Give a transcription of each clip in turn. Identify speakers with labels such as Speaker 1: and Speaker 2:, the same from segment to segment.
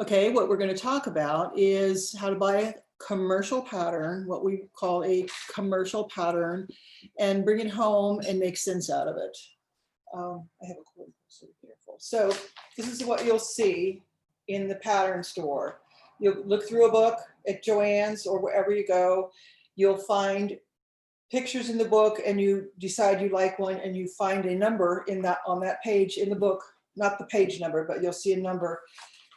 Speaker 1: Okay, what we're going to talk about is how to buy a commercial pattern, what we call a commercial pattern, and bring it home and make sense out of it. I have a cord, so be careful. So this is what you'll see in the pattern store. You'll look through a book at Joann's or wherever you go. You'll find pictures in the book and you decide you like one and you find a number in that on that page in the book, not the page number, but you'll see a number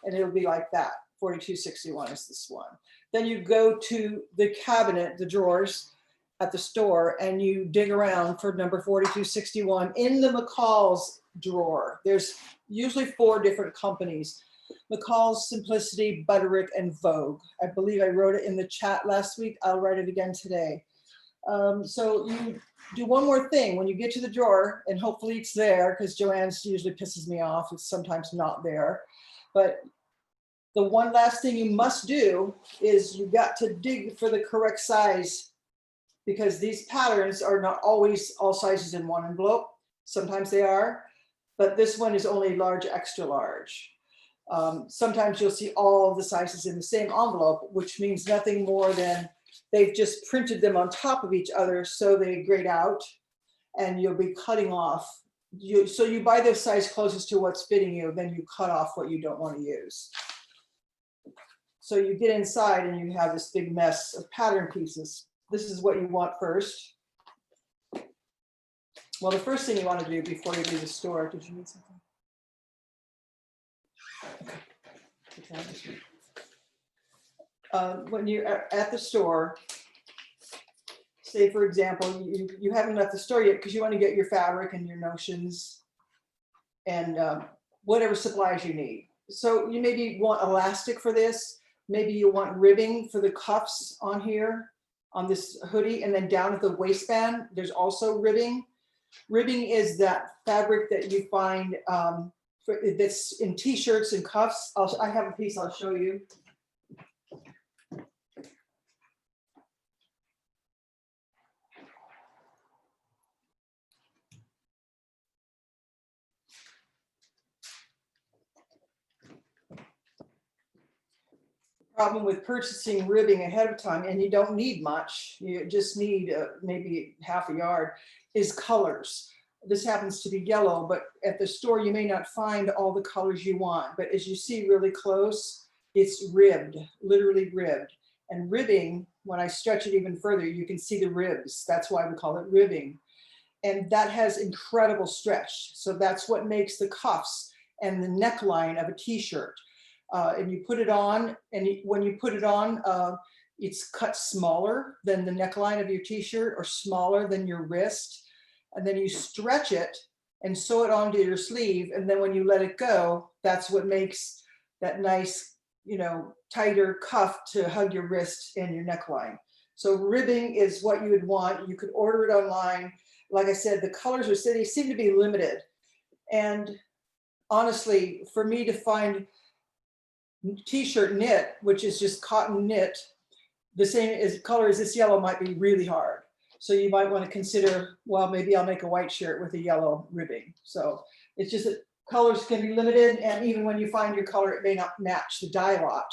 Speaker 1: and it'll be like that. 4261 is this one. Then you go to the cabinet, the drawers at the store, and you dig around for number 4261 in the McCall's drawer. There's usually 4 different companies: McCall's, Simplicity, Butterick, and Vogue. I believe I wrote it in the chat last week. I'll write it again today. So you do one more thing when you get to the drawer, and hopefully it's there, because Joann's usually pisses me off. It's sometimes not there. But the one last thing you must do is you got to dig for the correct size, because these patterns are not always all sizes in one envelope. Sometimes they are, but this one is only large, extra large. Sometimes you'll see all of the sizes in the same envelope, which means nothing more than they've just printed them on top of each other so they grade out, and you'll be cutting off. So you buy the size closest to what's fitting you, then you cut off what you don't want to use. So you get inside and you have this big mess of pattern pieces. This is what you want first. Well, the first thing you want to do before you leave the store, did you need something? Okay. When you're at the store, say for example, you haven't left the store yet because you want to get your fabric and your notions and whatever supplies you need. So you maybe want elastic for this. Maybe you want ribbing for the cuffs on here, on this hoodie, and then down at the waistband, there's also ribbing. Ribbing is that fabric that you find that's in t-shirts and cuffs. I have a piece I'll show you. Problem with purchasing ribbing ahead of time, and you don't need much, you just need maybe half a yard, is colors. This happens to be yellow, but at the store you may not find all the colors you want, but as you see really close, it's ribbed, literally ribbed. And ribbing, when I stretch it even further, you can see the ribs. That's why we call it ribbing. And that has incredible stretch. So that's what makes the cuffs and the neckline of a t-shirt. And you put it on, and when you put it on, it's cut smaller than the neckline of your t-shirt or smaller than your wrist. And then you stretch it and sew it onto your sleeve. And then when you let it go, that's what makes that nice, tighter cuff to hug your wrist and your neckline. So ribbing is what you would want. You could order it online. Like I said, the colors they seem to be limited. And honestly, for me to find t-shirt knit, which is just cotton knit, the same color as this yellow, might be really hard. So you might want to consider, well, maybe I'll make a white shirt with a yellow ribbing. So it's just that colors can be limited, and even when you find your color, it may not match the dye lot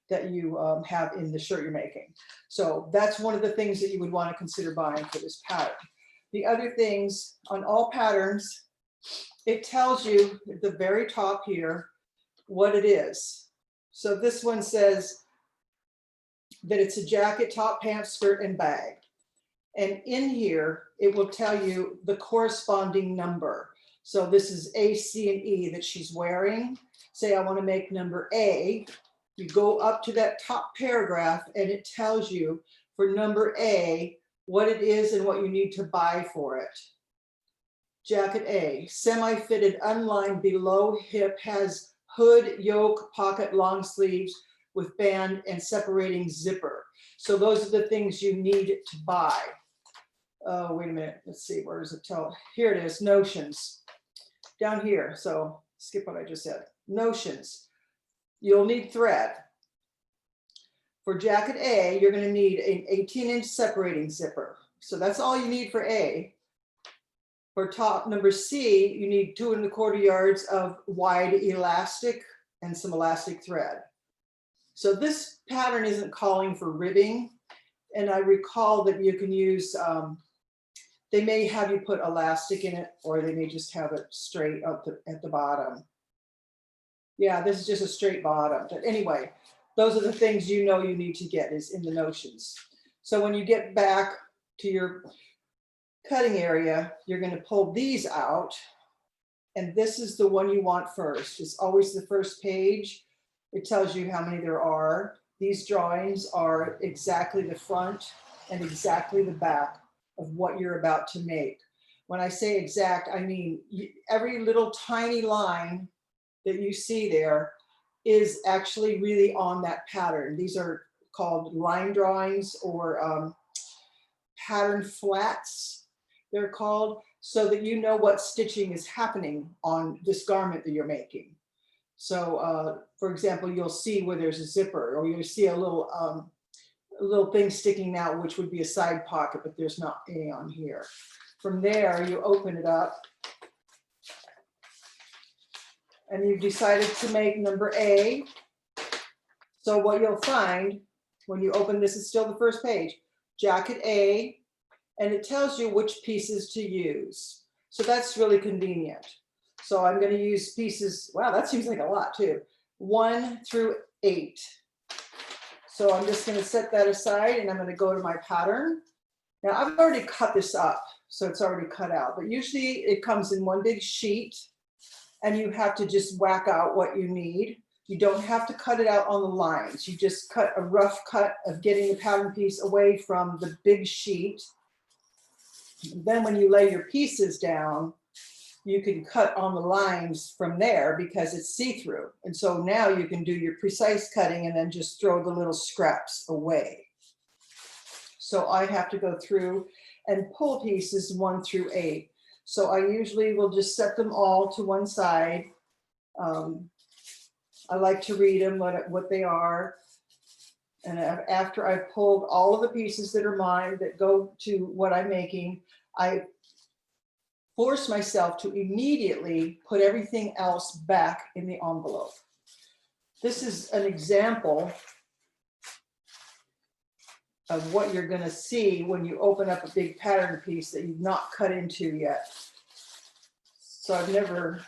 Speaker 1: that you have in the shirt you're making. So that's one of the things that you would want to consider buying for this pattern. The other things on all patterns, it tells you at the very top here what it is. So this one says that it's a jacket, top, pants, skirt, and bag. And in here, it will tell you the corresponding number. So this is A, C, and E that she's wearing. Say I want to make number A. You go up to that top paragraph and it tells you for number A what it is and what you need to buy for it. Jacket A, semi-fitted, unlined below hip, has hood, yoke, pocket, long sleeves with band and separating zipper. So those are the things you need to buy. Oh, wait a minute. Let's see. Where does it tell? Here it is. Notions. Down here. So skip what I just said. Notions. You'll need thread. For jacket A, you're going to need an 18-inch separating zipper. So that's all you need for A. For top number C, you need 2¼ yards of wide elastic and some elastic thread. So this pattern isn't calling for ribbing. And I recall that you can use, they may have you put elastic in it, or they may just have it straight up at the bottom. Yeah, this is just a straight bottom. But anyway, those are the things you know you need to get is in the notions. So when you get back to your cutting area, you're going to pull these out. And this is the one you want first. It's always the first page. It tells you how many there are. These drawings are exactly the front and exactly the back of what you're about to make. When I say exact, I mean every little tiny line that you see there is actually really on that pattern. These are called line drawings, or pattern flats, they're called, so that you know what stitching is happening on this garment that you're making. So for example, you'll see where there's a zipper, or you'll see a little thing sticking out, which would be a side pocket, but there's not any on here. From there, you open it up, and you've decided to make number A. So what you'll find when you open this is still the first page, jacket A, and it tells you which pieces to use. So that's really convenient. So I'm going to use pieces, wow, that seems like a lot too, 1 through 8. So I'm just going to set that aside, and I'm going to go to my pattern. Now I've already cut this up, so it's already cut out, but usually it comes in one big sheet, and you have to just whack out what you need. You don't have to cut it out on the lines. You just cut a rough cut of getting the pattern piece away from the big sheet. Then when you lay your pieces down, you can cut on the lines from there because it's see-through. And so now you can do your precise cutting and then just throw the little scraps away. So I have to go through and pull pieces 1 through 8. So I usually will just set them all to one side. I like to read them, what they are. And after I've pulled all of the pieces that are mine that go to what I'm making, I force myself to immediately put everything else back in the envelope. This is an example of what you're going to see when you open up a big pattern piece that you've not cut into yet. So I've never,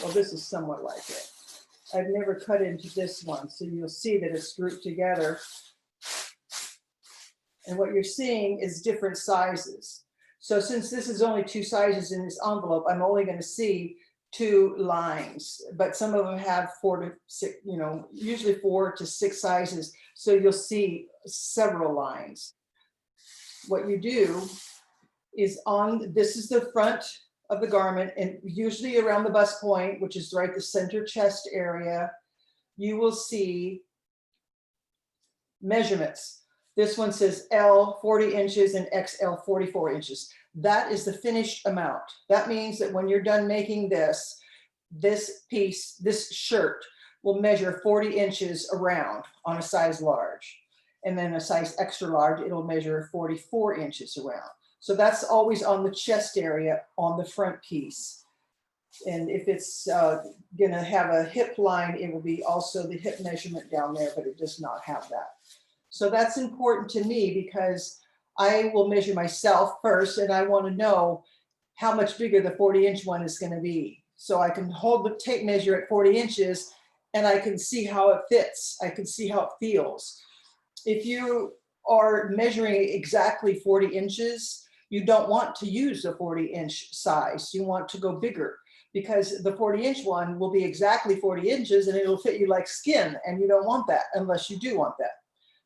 Speaker 1: well, this is somewhat like it. I've never cut into this one, so you'll see that it's grouped together. And what you're seeing is different sizes. So since this is only 2 sizes in this envelope, I'm only going to see 2 lines, but some of them have 4 to 6, usually 4 to 6 sizes. So you'll see several lines. What you do is this is the front of the garment, and usually around the bust point, which is right the center chest area, you will see measurements. This one says L 40 inches and XL 44 inches. That is the finished amount. That means that when you're done making this piece, this shirt will measure 40 inches around on a size large. And then a size extra large, it'll measure 44 inches around. So that's always on the chest area on the front piece. And if it's going to have a hip line, it will be also the hip measurement down there, but it does not have that. So that's important to me because I will measure myself first, and I want to know how much bigger the 40-inch one is going to be. So I can hold the tape measure at 40 inches and I can see how it fits. I can see how it feels. If you are measuring exactly 40 inches, you don't want to use the 40-inch size. You want to go bigger because the 40-inch one will be exactly 40 inches and it'll fit you like skin, and you don't want that unless you do want that.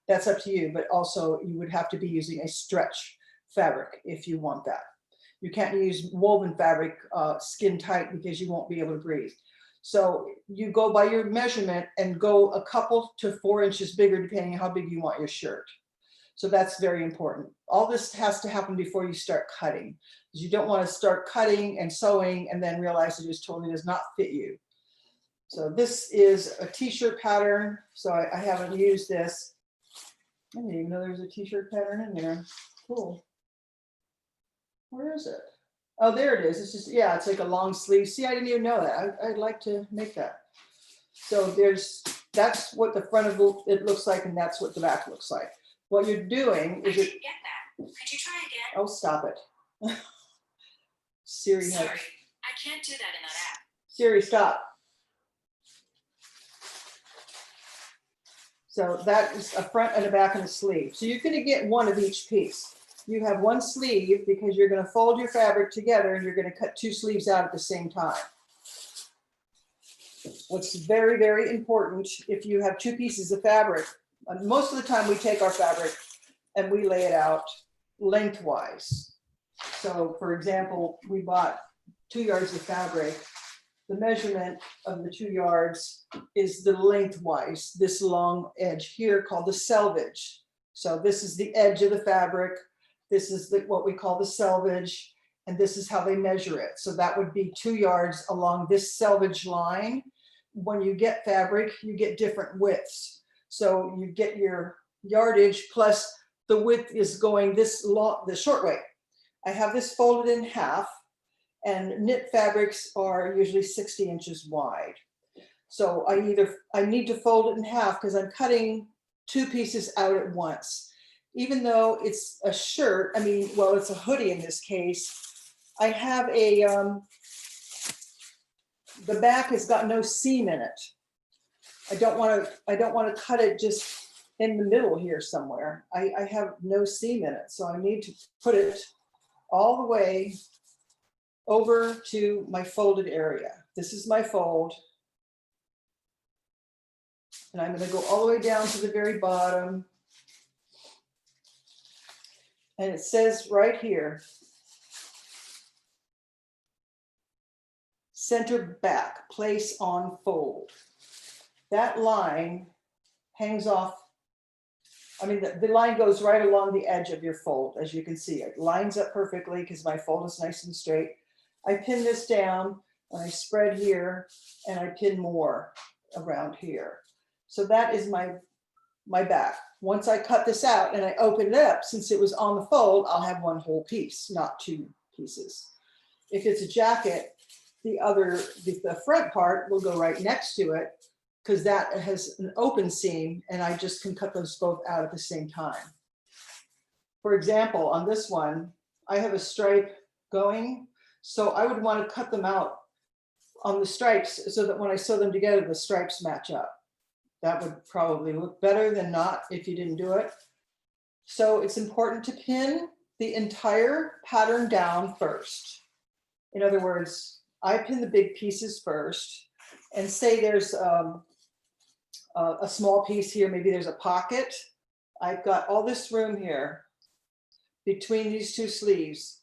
Speaker 1: That's up to you, but also you would have to be using a stretch fabric if you want that. You can't use woven fabric skin tight because you won't be able to breathe. So you go by your measurement and go a couple to 4 inches bigger depending on how big you want your shirt. So that's very important. All this has to happen before you start cutting, because you don't want to start cutting and sewing and then realize it just totally does not fit you. So this is a t-shirt pattern. So I haven't used this. I didn't even know there was a t-shirt pattern in there. Cool. Where is it? Oh, there it is. It's just, yeah, it's like a long sleeve. See, I didn't even know that. I'd like to make that. So there's that's what the front of it looks like, and that's what the back looks like. What you're doing
Speaker 2: I
Speaker 1: is
Speaker 2: didn't get that. Could you try again?
Speaker 1: oh, stop it. Siri,
Speaker 2: Sorry, I can't do that in that app.
Speaker 1: Siri, stop. So that is a front and a back and a sleeve. So you're going to get one of each piece. You have one sleeve because you're going to fold your fabric together and you're going to cut two sleeves out at the same time. What's very, very important, if you have two pieces of fabric, most of the time we take our fabric and we lay it out lengthwise. So for example, we bought 2 yards of fabric. The measurement of the 2 yards is the lengthwise, this long edge here called the selvage. So this is the edge of the fabric. This is what we call the selvage, and this is how they measure it. So that would be 2 yards along this selvage line. When you get fabric, you get different widths. So you get your yardage plus the width is going this long, the short way. I have this folded in half, and knit fabrics are usually 60 inches wide. So I need to fold it in half because I'm cutting 2 pieces out at once. Even though it's a shirt, I mean, well, it's a hoodie in this case, I have a, the back has got no seam in it. I don't want to cut it just in the middle here somewhere. I have no seam in it. So I need to put it all the way over to my folded area. This is my fold. And I'm going to go all the way down to the very bottom. And it says right here, center back, place on fold. That line hangs off. I mean, the line goes right along the edge of your fold, as you can see. It lines up perfectly because my fold is nice and straight. I pin this down and I spread here and I pin more around here. So that is my back. Once I cut this out and I open it up, since it was on the fold, I'll have one whole piece, not 2 pieces. If it's a jacket, the front part will go right next to it because that has an open seam and I just can cut those both out at the same time. For example, on this one, I have a stripe going, so I would want to cut them out on the stripes so that when I sew them together, the stripes match up. That would probably look better than not if you didn't do it. So it's important to pin the entire pattern down first. In other words, I pin the big pieces first and say there's a small piece here, maybe there's a pocket. I've got all this room here between these 2 sleeves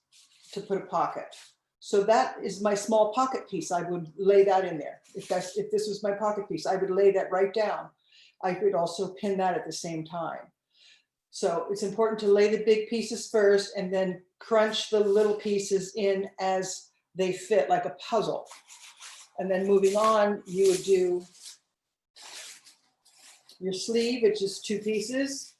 Speaker 1: to put a pocket. So that is my small pocket piece. I would lay that in there. If this was my pocket piece, I would lay that right down. I could also pin that at the same time. So it's important to lay the big pieces first and then crunch the little pieces in as they fit like a puzzle. And then moving on, you would do your sleeve, which is 2 pieces.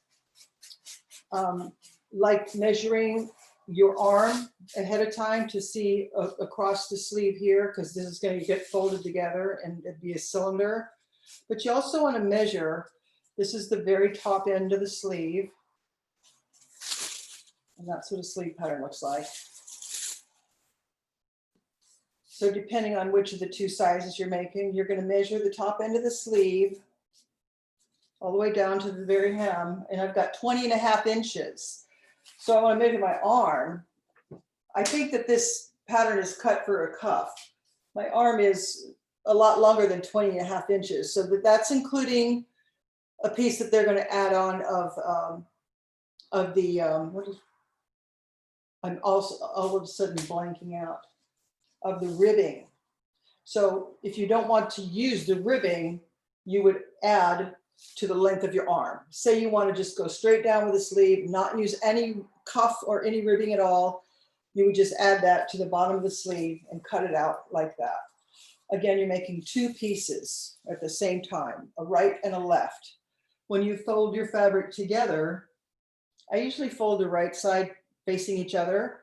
Speaker 1: Like measuring your arm ahead of time to see across the sleeve here, because this is going to get folded together and it'd be a cylinder. But you also want to measure, this is the very top end of the sleeve. And that's what a sleeve pattern looks like. So depending on which of the 2 sizes you're making, you're going to measure the top end of the sleeve all the way down to the very hem. And I've got 20.5 inches. So I want to measure my arm. I think that this pattern is cut for a cuff. My arm is a lot longer than 20.5 inches. So that's including a piece that they're going to add on of the, I'm also all of a sudden blanking out, of the ribbing. So if you don't want to use the ribbing, you would add to the length of your arm. Say you want to just go straight down with the sleeve, not use any cuff or any ribbing at all. You would just add that to the bottom of the sleeve and cut it out like that. Again, you're making 2 pieces at the same time, a right and a left. When you fold your fabric together, I usually fold the right side facing each other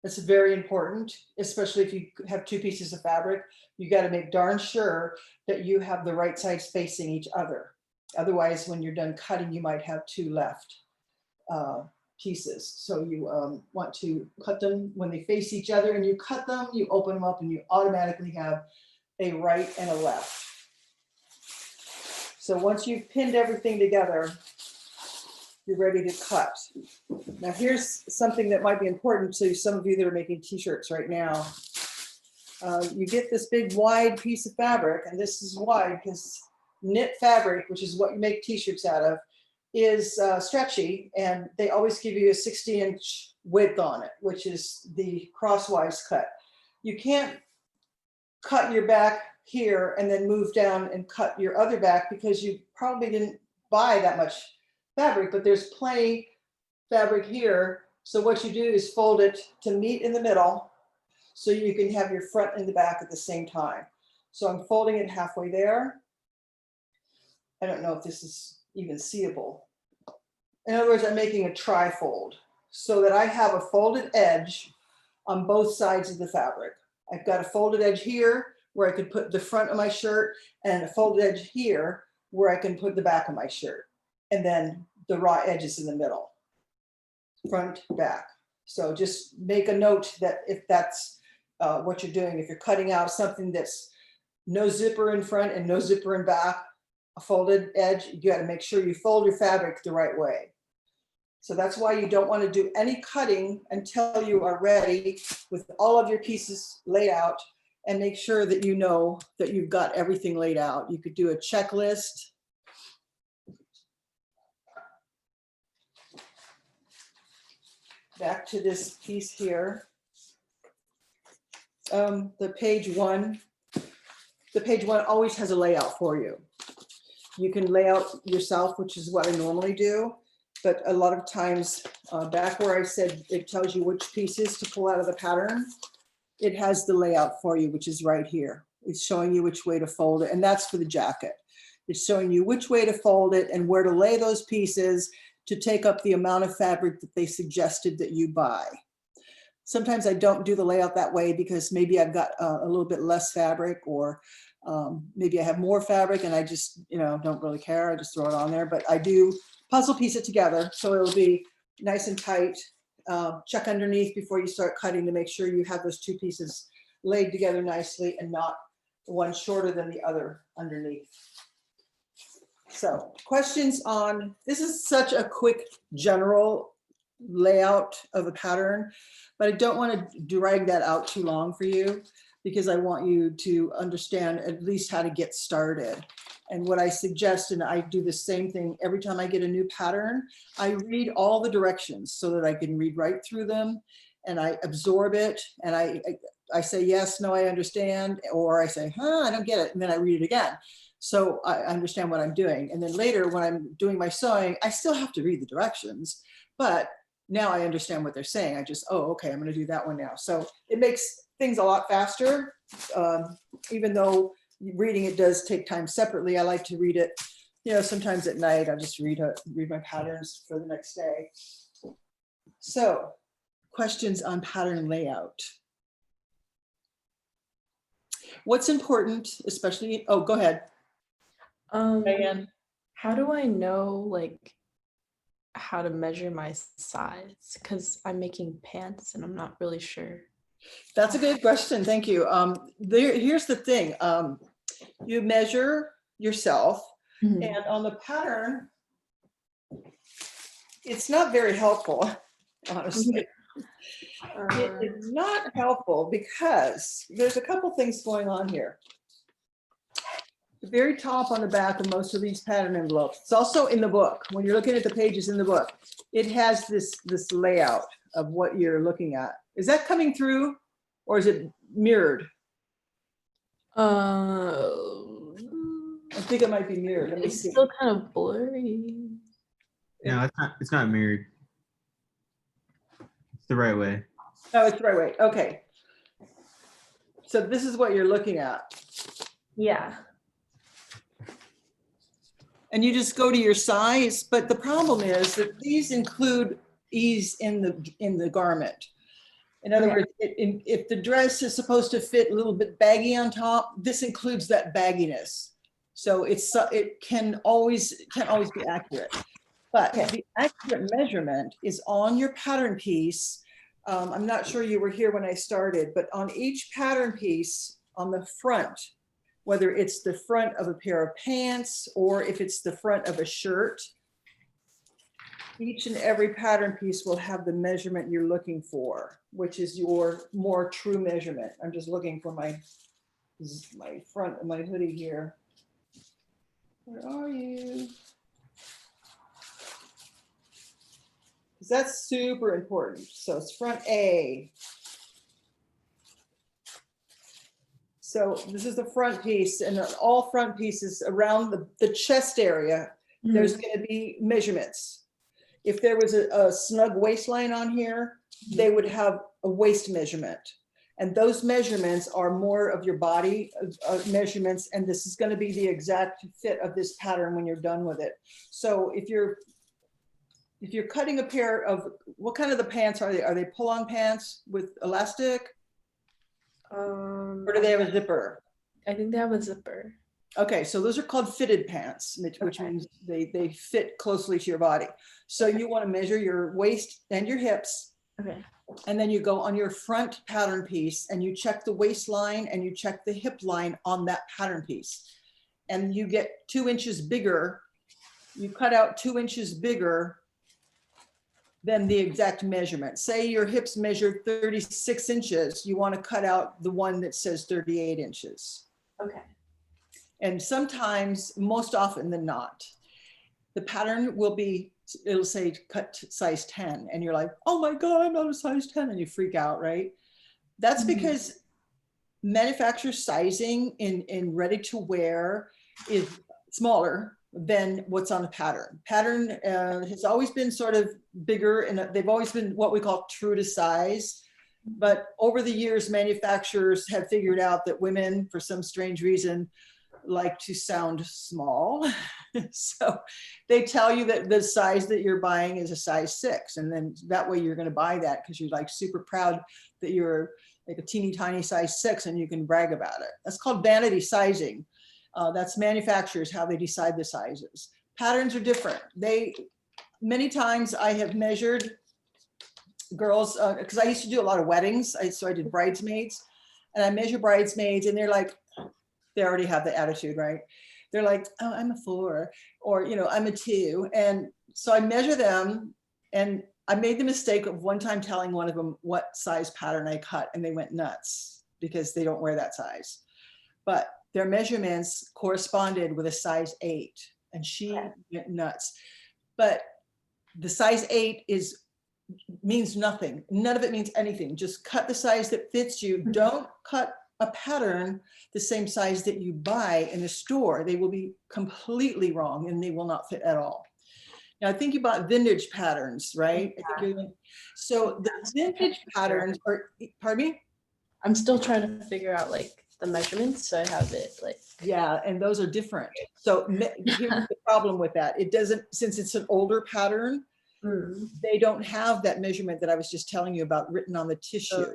Speaker 1: That's very important, especially if you have two pieces of fabric. You got to make darn sure that you have the right sides facing each other. Otherwise, when you're done cutting, you might have two left pieces. So you want to cut them when they face each other, and you cut them, you open them up, and you automatically have a right and a left. So once you've pinned everything together, you're ready to cut. Now here's something that might be important to some of you that are making t-shirts right now. You get this big wide piece of fabric, and this is wide because knit fabric, which is what you make t-shirts out of, is stretchy, and they always give you a 60-inch width on it, which is the crosswise cut. You can't cut your back here and then move down and cut your other back because you probably didn't buy that much fabric, but there's plenty fabric here. So what you do is fold it to meet in the middle so you can have your front and the back at the same time. So I'm folding it halfway there. I don't know if this is even seeable. In other words, I'm making a tri-fold so that I have a folded edge on both sides of the fabric. I've got a folded edge here where I could put the front of my shirt, and a folded edge here where I can put the back of my shirt. And then the raw edges in the middle, front, back. So just make a note that if that's what you're doing, if you're cutting out something that's no zipper in front and no zipper in back, a folded edge, you got to make sure you fold your fabric the right way. So that's why you don't want to do any cutting until you are ready with all of your pieces laid out, and make sure that you know that you've got everything laid out. You could do a checklist. Back to this piece here. The page one always has a layout for you. You can lay out yourself, which is what I normally do. But a lot of times, back where I said it tells you which pieces to pull out of the pattern, it has the layout for you, which is right here. It's showing you which way to fold it, and that's for the jacket. It's showing you which way to fold it and where to lay those pieces to take up the amount of fabric that they suggested that you buy. Sometimes I don't do the layout that way because maybe I've got a little bit less fabric, or maybe I have more fabric and I just, don't really care. I just throw it on there, but I do puzzle piece it together so it'll be nice and tight. Check underneath before you start cutting to make sure you have those two pieces laid together nicely and not one shorter than the other underneath. So questions on, this is such a quick general layout of a pattern, but I don't want to drag that out too long for you because I want you to understand at least how to get started. And what I suggest, and I do the same thing every time I get a new pattern, I read all the directions so that I can read right through them and I absorb it. And I say, yes, no, I understand. Or I say, I don't get it. And then I read it again. So I understand what I'm doing. And then later when I'm doing my sewing, I still have to read the directions, but now I understand what they're saying. I just, okay, I'm going to do that one now. So it makes things a lot faster, even though reading it does take time separately. I like to read it, sometimes at night. I just read my patterns for the next day. So, questions on pattern layout. What's important, especially, go ahead. Diane.
Speaker 3: How do I know how to measure my size? Because I'm making pants and I'm not really sure.
Speaker 1: That's a good question. Thank you. Here's the thing. You measure yourself, and on the pattern, it's not very helpful, honestly. It's not helpful because there's a couple things going on here. The very top on the back of most of these pattern envelopes, it's also in the book. When you're looking at the pages in the book, it has this layout of what you're looking at. Is that coming through or is it mirrored? I think it might be mirrored. Let me see.
Speaker 3: It's still kind of blurry.
Speaker 4: No, it's not mirrored. It's the right way.
Speaker 1: Oh, it's the right way. Okay. So this is what you're looking at.
Speaker 3: Yeah.
Speaker 1: And you just go to your size, but the problem is that these include ease in the garment. In other
Speaker 3: Okay.
Speaker 1: words, if the dress is supposed to fit a little bit baggy on top, this includes that bagginess. So it can't always be accurate. But
Speaker 3: Okay.
Speaker 1: the accurate measurement is on your pattern piece. I'm not sure you were here when I started, but on each pattern piece on the front, whether it's the front of a pair of pants or if it's the front of a shirt, each and every pattern piece will have the measurement you're looking for, which is your more true measurement. I'm just looking for my front of my hoodie here. Where are you? Because that's super important. So it's front A. So this is the front piece, and all front pieces around the chest area, there's going to be measurements. If there was a snug waistline on here, they would have a waist measurement. And those measurements are more of your body measurements. And this is going to be the exact fit of this pattern when you're done with it. So if you're cutting a pair of, what kind of the pants are they? Are they pull-on pants with elastic? Or do they have a zipper?
Speaker 3: I think they have a zipper.
Speaker 1: Okay, so those are called fitted pants, which means they fit closely to your body. So you want to measure your waist and your hips.
Speaker 3: Okay.
Speaker 1: And then you go on your front pattern piece and you check the waistline and you check the hip line on that pattern piece. And you get 2 inches bigger. You cut out 2 inches bigger than the exact measurement. Say your hips measure 36 inches. You want to cut out the one that says 38 inches.
Speaker 3: Okay.
Speaker 1: And sometimes, most often than not, the pattern will be, it'll say cut size 10. And you're like, oh my God, I'm not a size 10. And you freak out, right? That's because manufacturer sizing in ready to wear is smaller than what's on the pattern. Pattern has always been sort of bigger, and they've always been what we call true to size. But over the years, manufacturers have figured out that women, for some strange reason, like to sound small. So they tell you that the size that you're buying is a size 6. And then that way you're going to buy that because you're like super proud that you're like a teeny tiny size 6 and you can brag about it. That's called vanity sizing. That's manufacturers, how they decide the sizes. Patterns are different. Many times I have measured girls, because I used to do a lot of weddings. So I did bridesmaids, and I measure bridesmaids, and they're like, they already have the attitude, right? They're like, oh, I'm a 4, or, I'm a 2. And so I measure them, and I made the mistake of one time telling one of them what size pattern I cut, and they went nuts because they don't wear that size. But their measurements corresponded with a size 8, and she went nuts. But the size 8 means nothing. None of it means anything. Just cut the size that fits you. Don't cut a pattern the same size that you buy in the store. They will be completely wrong and they will not fit at all. Now, I think you bought vintage patterns, right?
Speaker 3: Yeah.
Speaker 1: So the vintage patterns are, pardon me?
Speaker 3: I'm still trying to figure out like the measurements, so I have it like.
Speaker 1: Yeah, and those are different. So here's the problem with that. It doesn't, since it's an older pattern, they don't have that measurement that I was just telling you about written on the tissue.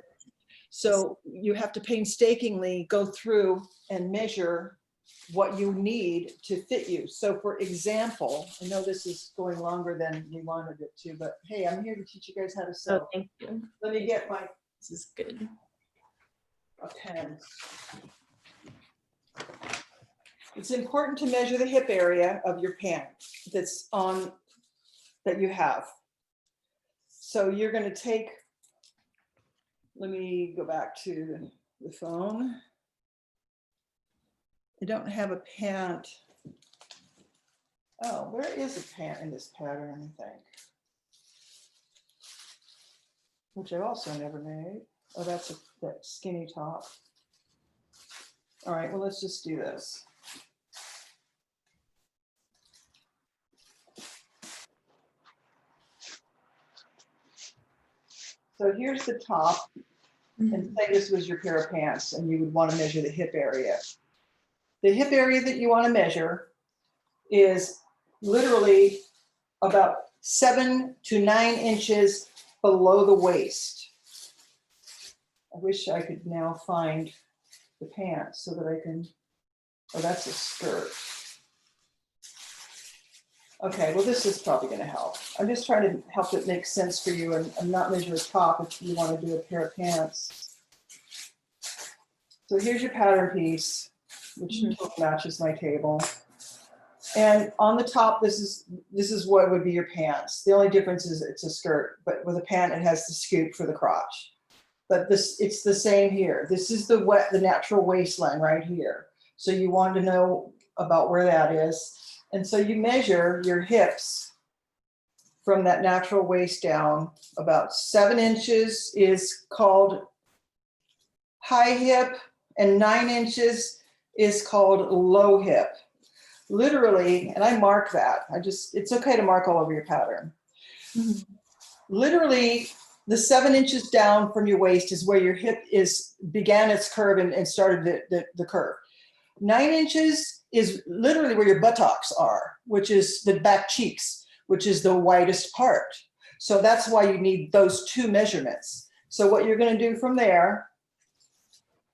Speaker 1: So you have to painstakingly go through and measure what you need to fit you. So for example, I know this is going longer than we wanted it to, but hey, I'm here to teach you guys how to sew.
Speaker 3: Oh, thank you.
Speaker 1: Let me get
Speaker 3: This is good.
Speaker 1: a pen. It's important to measure the hip area of your pant that you have. So you're going to take, let me go back to the phone. I don't have a pant. Oh, where is a pant in this pattern, I think? Which I've also never made. Oh, that's that skinny top. All right, well, let's just do this. So here's the top, and say this was your pair of pants, and you would want to measure the hip area. The hip area that you want to measure is literally about 7 to 9 inches below the waist. I wish I could now find the pants so that I can, oh, that's a skirt. Okay, well, this is probably gonna help. I'm just trying to help it make sense for you and not measure a top if you wanna do a pair of pants. So here's your pattern piece, which matches my table. And on the top, this is what would be your pants. The only difference is it's a skirt, but with a pant, it has the scoop for the crotch. But it's the same here. This is the natural waistline right here. So you want to know about where that is. And so you measure your hips from that natural waist down. About 7 inches is called high hip, and 9 inches is called low hip. Literally, and I mark that. It's okay to mark all over your pattern. Literally, the 7 inches down from your waist is where your hip began its curve and started the curve. 9 inches is literally where your buttocks are, which is the back cheeks, which is the widest part. So that's why you need those 2 measurements. So what you're going to do from there,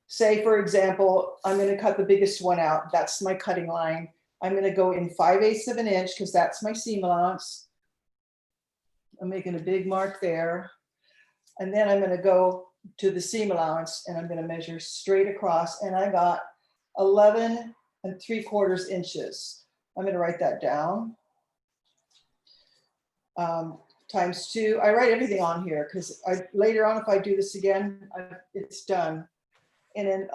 Speaker 1: say for example, I'm going to cut the biggest one out. That's my cutting line. I'm going to go in 5/8 of an inch because that's my seam allowance. I'm making a big mark there. And then I'm going to go to the seam allowance and I'm going to measure straight across. And I got 11 3/4 inches. I'm going to write that down. Times 2. I write everything on here because later on, if I do this again, it's done. And then,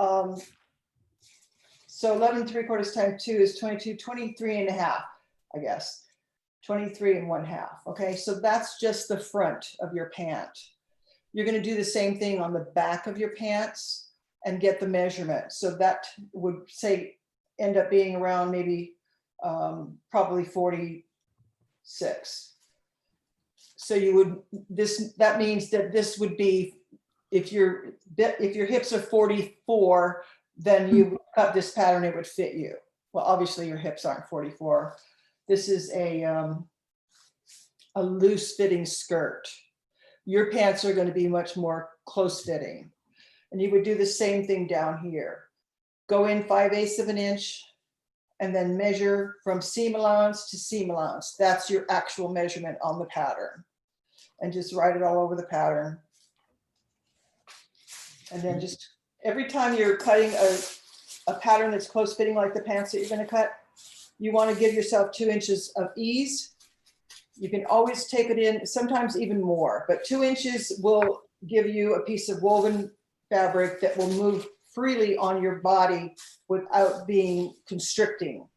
Speaker 1: so 11 3/4 times 2 is 22, 23 and a half, I guess. 23 and 1/2. Okay, so that's just the front of your pant. You're going to do the same thing on the back of your pants and get the measurement. So that would end up being around maybe probably 46. So that means that this would be, if your hips are 44, then you cut this pattern, it would fit you. Well, obviously your hips aren't 44. This is a loose fitting skirt. Your pants are going to be much more close fitting. And you would do the same thing down here. Go in 5/8 of an inch and then measure from seam allowance to seam allowance. That's your actual measurement on the pattern. And just write it all over the pattern. And then just every time you're cutting a pattern that's close fitting like the pants that you're going to cut, you want to give yourself 2 inches of ease. You can always take it in, sometimes even more, but 2 inches will give you a piece of woven fabric that will move freely on your body without being constricting.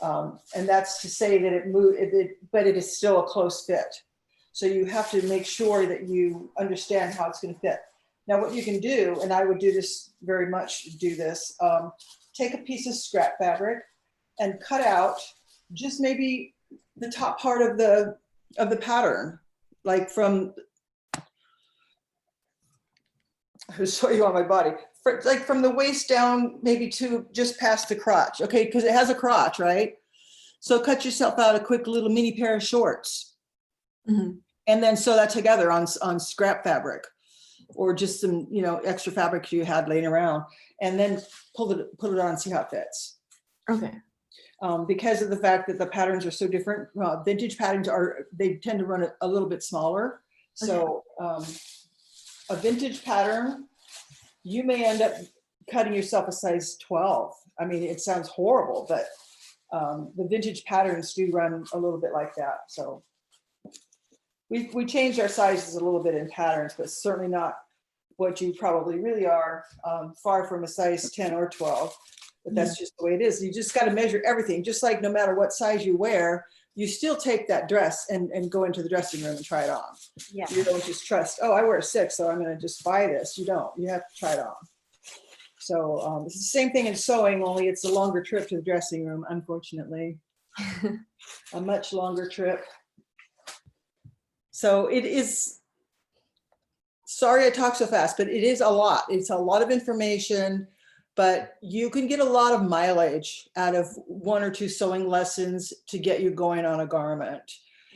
Speaker 1: And that's to say that but it is still a close fit. So you have to make sure that you understand how it's going to fit. Now what you can do, and I would do this very much, take a piece of scrap fabric and cut out just maybe the top part of the pattern, like from, I'll show you on my body, like from the waist down maybe to just past the crotch, okay? Because it has a crotch, right? So cut yourself out a quick little mini pair of shorts. And then sew that together on scrap fabric or just some, extra fabric you had laying around, and then put it on and see how it fits.
Speaker 3: Okay.
Speaker 1: Because of the fact that the patterns are so different, vintage patterns they tend to run a little bit smaller. So a vintage pattern, you may end up cutting yourself a size 12. I mean, it sounds horrible, but the vintage patterns do run a little bit like that. So we changed our sizes a little bit in patterns, but certainly not what you probably really are, far from a size 10 or 12. But that's just the way it is. You just got to measure everything. Just like no matter what size you wear, you still take that dress and go into the dressing room and try it on.
Speaker 3: Yeah.
Speaker 1: You don't just trust, oh, I wear a 6, so I'm going to just buy this. You don't. You have to try it on. So it's the same thing in sewing, only it's a longer trip to the dressing room, unfortunately. A much longer trip. So it is, sorry I talk so fast, but it is a lot. It's a lot of information, but you can get a lot of mileage out of 1 or 2 sewing lessons to get you going on a garment.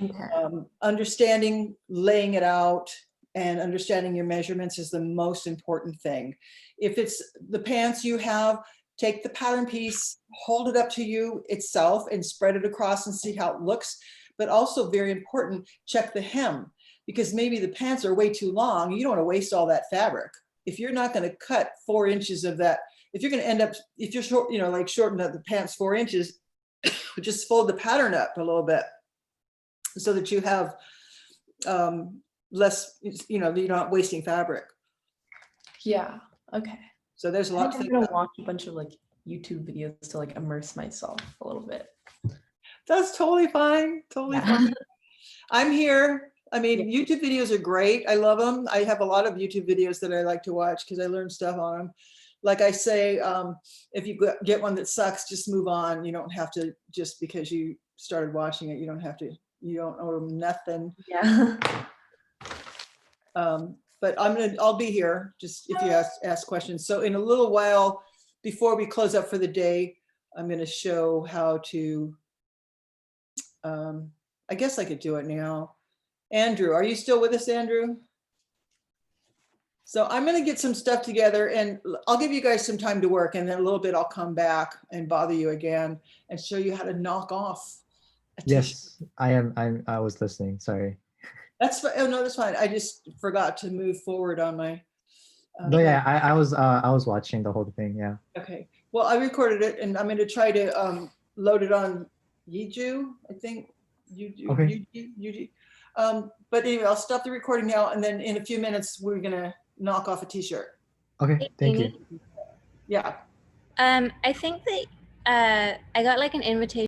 Speaker 3: Okay.
Speaker 1: Understanding, laying it out, and understanding your measurements is the most important thing. If it's the pants you have, take the pattern piece, hold it up to you itself and spread it across and see how it looks. But also very important, check the hem, because maybe the pants are way too long. You don't want to waste all that fabric. If you're not going to cut 4 inches of that, if you're going to end up, if you're short, you know, like shorten up the pants 4 inches, just fold the pattern up a little bit so that you have less, you know, you're not wasting fabric.
Speaker 3: Yeah. Okay.
Speaker 1: So there's a
Speaker 3: I
Speaker 1: lot
Speaker 3: think
Speaker 1: to
Speaker 3: I'm
Speaker 1: think
Speaker 3: gonna
Speaker 1: about.
Speaker 3: watch a bunch of like YouTube videos to like immerse myself a little bit.
Speaker 1: That's totally fine. Totally
Speaker 3: Yeah.
Speaker 1: fine. I'm here. I mean, YouTube videos are great. I love them. I have a lot of YouTube videos that I like to watch because I learn stuff on them. Like I say, if you get one that sucks, just move on. You don't have to, just because you started watching it, you don't have to, you don't owe them nothing.
Speaker 3: Yeah.
Speaker 1: But I'll be here just if you ask questions. So in a little while, before we close up for the day, I'm going to show how to, I guess I could do it now. Andrew, are you still with us, Andrew? So I'm going to get some stuff together and I'll give you guys some time to work, and then a little bit I'll come back and bother you again and show you how to knock off a t-shirt.
Speaker 5: Yes, I am. I was listening. Sorry.
Speaker 1: That's fine. Oh, no, that's fine. I just forgot to move forward on my.
Speaker 5: No, yeah, I was watching the whole thing. Yeah.
Speaker 1: Okay. Well, I recorded it and I'm going to try to load it on Yeju, I think.
Speaker 5: Okay.
Speaker 1: Yuji. But anyway, I'll stop the recording now, and then in a few minutes we're going to knock off a t-shirt.
Speaker 5: Okay.
Speaker 6: Hey,
Speaker 5: Thank you.
Speaker 6: Amy.
Speaker 1: Yeah.
Speaker 6: I think that I got like an invitation